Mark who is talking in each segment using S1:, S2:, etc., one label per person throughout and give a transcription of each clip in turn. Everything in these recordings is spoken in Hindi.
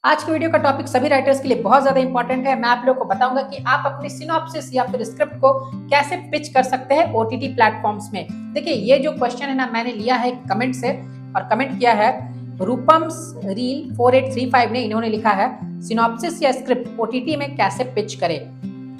S1: आज की वीडियो का टॉपिक सभी राइटर्स के लिए बहुत ज्यादा इंपॉर्टेंट है। मैं आप लोगों को बताऊंगा कि आप अपने सिनॉप्सिस या फिर स्क्रिप्ट को कैसे पिच कर सकते हैं ओटीटी प्लेटफॉर्म्स में। देखिए, ये जो क्वेश्चन है ना, मैंने लिया है कमेंट से और कमेंट किया है रूपम्स रील 4835 ने। इन्होंने लिखा है सिनॉप्सिस या स्क्रिप्ट ओटीटी में कैसे पिच करें।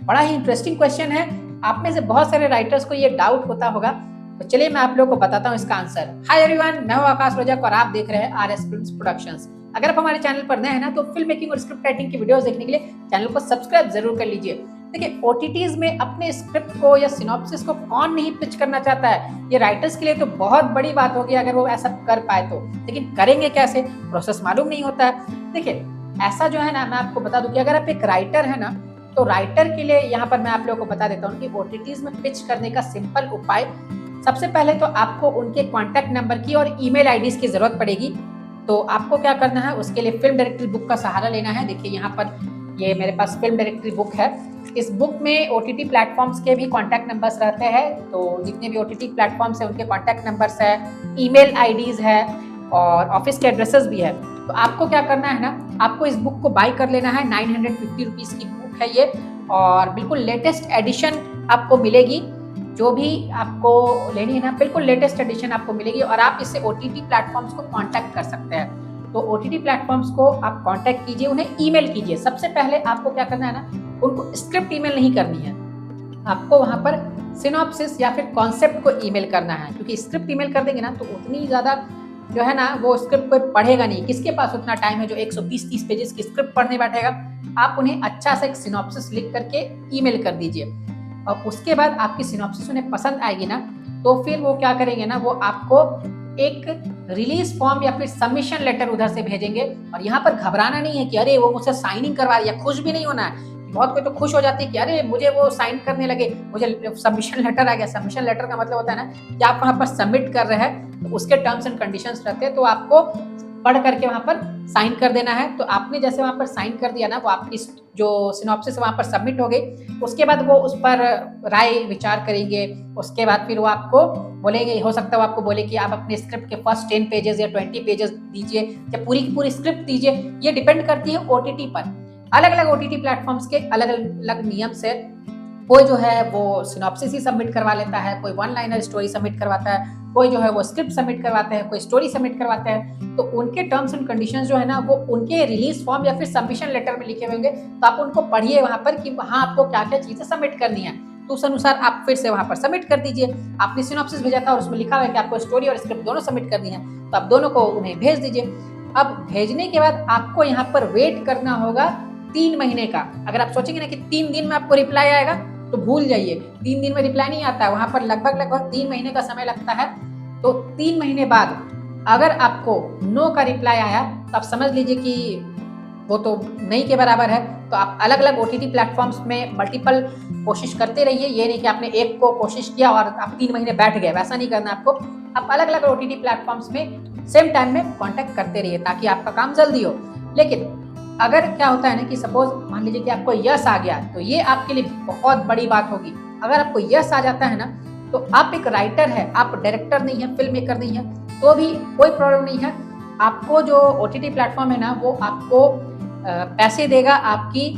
S1: बड़ा ही इंटरेस्टिंग क्वेश्चन है। आप में से बहुत सारे राइटर्स को ये डाउट होता होगा, तो चलिए मैं आप लोगों को बताता हूँ इसका आंसर। हाय एवरीवन, मैं हूँ आकाश रोजक और आप देख रहे हैं आरएस फिल्म्स प्रोडक्शंस। अगर आप हमारे चैनल पर नए हैं ना, तो फिल्म मेकिंग और स्क्रिप्ट राइटिंग की वीडियोस देखने के लिए चैनल को सब्सक्राइब जरूर कर लीजिए। देखिए, ओटीटीज में अपने स्क्रिप्ट को या सिनॉप्सिस को कौन नहीं पिच करना चाहता है। ये राइटर्स के लिए तो बहुत बड़ी बात होगी अगर वो ऐसा कर पाए तो, लेकिन करेंगे कैसे, प्रोसेस मालूम नहीं होता है। देखिए, ऐसा जो है ना, मैं आपको बता दूं कि अगर आप एक राइटर है ना, तो राइटर के लिए यहाँ पर मैं आप लोगों को बता देता हूँ कि ओटीटीज में पिच करने का सिंपल उपाय, सबसे पहले तो आपको उनके कॉन्टैक्ट नंबर की और ईमेल आईडीज की जरूरत पड़ेगी। तो आपको क्या करना है, उसके लिए फिल्म डायरेक्टरी बुक का सहारा लेना है। देखिए, यहाँ पर ये मेरे पास फिल्म डायरेक्टरी बुक है। इस बुक में ओटीटी प्लेटफॉर्म्स के भी कॉन्टैक्ट नंबर्स रहते हैं। तो जितने भी ओटीटी प्लेटफॉर्म्स हैं उनके कॉन्टैक्ट नंबर्स है, ईमेल आईडीज है और ऑफिस के एड्रेसेस भी है। तो आपको क्या करना है ना, आपको इस बुक को बाय कर लेना है। 950 रुपीज़ की बुक है ये और बिल्कुल लेटेस्ट एडिशन आपको मिलेगी। जो भी आपको लेनी है ना, बिल्कुल लेटेस्ट एडिशन आपको मिलेगी और आप इससे ओटीटी प्लेटफॉर्म्स को कांटेक्ट कर सकते हैं। तो ओटीटी प्लेटफॉर्म्स को आप कांटेक्ट कीजिए, उन्हें ईमेल कीजिए। सबसे पहले आपको क्या करना है ना, उनको स्क्रिप्ट ईमेल नहीं करनी है, आपको वहां पर सिनॉप्सिस या फिर कॉन्सेप्ट को ईमेल करना है। क्योंकि स्क्रिप्ट ईमेल कर देंगे ना तो उतनी ज़्यादा जो है ना, वो स्क्रिप्ट कोई पढ़ेगा नहीं। किसके पास उतना टाइम है जो 120-30 पेजेस की स्क्रिप्ट पढ़ने बैठेगा। आप उन्हें अच्छा सा एक सिनॉप्सिस लिख करके ईमेल कर दीजिए और उसके बाद आपकी सिनॉप्सिस उन्हें पसंद आएगी ना, तो फिर वो क्या करेंगे ना, वो आपको एक रिलीज फॉर्म या फिर सबमिशन लेटर उधर से भेजेंगे। और यहाँ पर घबराना नहीं है कि अरे वो मुझसे साइनिंग करवा रही है, खुश भी नहीं होना है। बहुत कोई तो खुश हो जाती है कि अरे मुझे वो साइन करने लगे, मुझे सबमिशन लेटर आ गया। सबमिशन लेटर का मतलब होता है ना कि आप वहाँ पर सबमिट कर रहे हैं, तो उसके टर्म्स एंड कंडीशंस रहते हैं। तो आपको पढ़ करके वहाँ पर साइन कर देना है। तो आपने जैसे वहाँ पर साइन कर दिया ना, वो आपकी जो सिनॉप्सिस वहाँ पर सबमिट हो गई। उसके बाद वो उस पर राय विचार करेंगे। उसके बाद फिर वो आपको बोलेंगे, हो सकता है वो आपको बोले कि आप अपने स्क्रिप्ट के फर्स्ट 10 पेजेस या 20 पेजेस दीजिए या पूरी की पूरी स्क्रिप्ट दीजिए। ये डिपेंड करती है ओटीटी पर। अलग अलग ओटीटी प्लेटफॉर्म्स के अलग अलग नियम से कोई जो है वो सिनॉप्सिस ही सबमिट करवा लेता है, कोई वन लाइनर स्टोरी सबमिट करवाता है, कोई जो है वो स्क्रिप्ट सबमिट करवाते हैं, कोई स्टोरी सबमिट करवाते हैं। तो उनके टर्म्स एंड कंडीशंस जो है ना, वो उनके रिलीज फॉर्म या फिर सबमिशन लेटर में लिखे होंगे। तो आप उनको पढ़िए वहां पर कि हाँ, आपको क्या क्या चीजें सबमिट करनी है। तो उस अनुसार आप फिर से वहां पर सबमिट कर दीजिए। आपने सिनॉप्सिस भेजा था और उसमें लिखा हुआ है कि आपको स्टोरी और स्क्रिप्ट दोनों सबमिट करनी है, तो आप दोनों को उन्हें भेज दीजिए। अब भेजने के बाद आपको यहाँ पर वेट करना होगा 3 महीने का। अगर आप सोचेंगे ना कि 3 दिन में आपको रिप्लाई आएगा, तो भूल जाइए। 3 दिन में रिप्लाई नहीं आता है, वहां पर लगभग 3 महीने का समय लगता है। तो 3 महीने बाद अगर आपको नो का रिप्लाई आया, तो आप समझ लीजिए कि वो तो नहीं के बराबर है। तो आप अलग अलग ओटीटी प्लेटफॉर्म्स में मल्टीपल कोशिश करते रहिए। ये नहीं कि आपने एक को कोशिश किया और आप 3 महीने बैठ गए, वैसा नहीं करना आपको। आप अलग अलग ओटीटी प्लेटफॉर्म्स में सेम टाइम में कॉन्टेक्ट करते रहिए ताकि आपका काम जल्दी हो। लेकिन अगर क्या होता है ना कि सपोज मान लीजिए कि आपको यस आ गया, तो ये आपके लिए बहुत बड़ी बात होगी। अगर आपको यस आ जाता है ना, तो आप एक राइटर है, आप डायरेक्टर नहीं है, फिल्म मेकर नहीं है, तो भी कोई प्रॉब्लम नहीं है। आपको जो ओटीटी प्लेटफॉर्म है ना, वो आपको पैसे देगा आपकी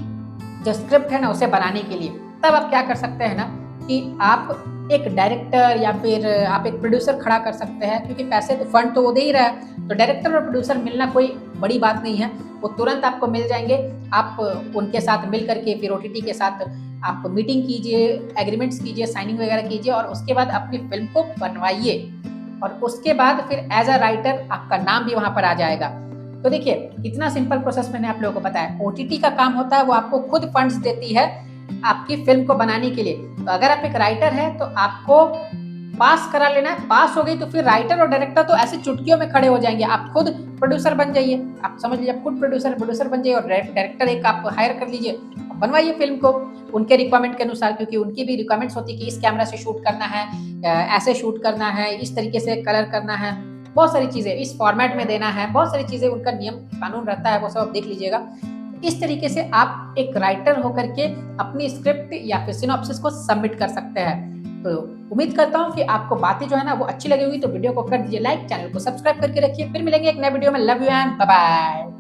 S1: जो स्क्रिप्ट है ना उसे बनाने के लिए। तब आप क्या कर सकते हैं ना कि आप एक डायरेक्टर या फिर आप एक प्रोड्यूसर खड़ा कर सकते हैं। क्योंकि पैसे तो फंड तो वो दे ही रहा है, तो डायरेक्टर और प्रोड्यूसर मिलना कोई बड़ी बात नहीं है, वो तुरंत आपको मिल जाएंगे। आप उनके साथ मिल करके फिर ओटीटी के साथ आप मीटिंग कीजिए, एग्रीमेंट्स कीजिए, साइनिंग वगैरह कीजिए और उसके बाद अपनी फिल्म को बनवाइए। और उसके बाद फिर एज अ राइटर आपका नाम भी वहां पर आ जाएगा। तो देखिए, कितना सिंपल प्रोसेस मैंने आप लोगों को बताया। ओटीटी का काम होता है वो आपको खुद फंड्स देती है आपकी फिल्म को बनाने के लिए। तो अगर आप एक राइटर है तो आपको पास करा लेना है। पास हो गई तो फिर राइटर और डायरेक्टर तो ऐसे चुटकियों में खड़े हो जाएंगे। आप खुद प्रोड्यूसर बन जाइए। आप समझ लीजिए, आप खुद प्रोड्यूसर बन जाइए और डायरेक्टर एक आप हायर कर लीजिए, बनवाइए फिल्म को उनके रिक्वायरमेंट के अनुसार। क्योंकि उनकी भी रिक्वायरमेंट्स होती है कि इस कैमरा से शूट करना है, ऐसे शूट करना है, इस तरीके से कलर करना है, बहुत सारी चीजें इस फॉर्मेट में देना है, बहुत सारी चीजें उनका नियम कानून रहता है, वो सब आप देख लीजिएगा। इस तरीके से आप एक राइटर होकर के अपनी स्क्रिप्ट या फिर सिनॉप्सिस को सबमिट कर सकते हैं। तो उम्मीद करता हूँ कि आपको बातें जो है ना वो अच्छी लगी होगी। तो वीडियो को कर दीजिए लाइक, चैनल को सब्सक्राइब करके रखिए। फिर मिलेंगे एक नए वीडियो में। Love you and bye bye.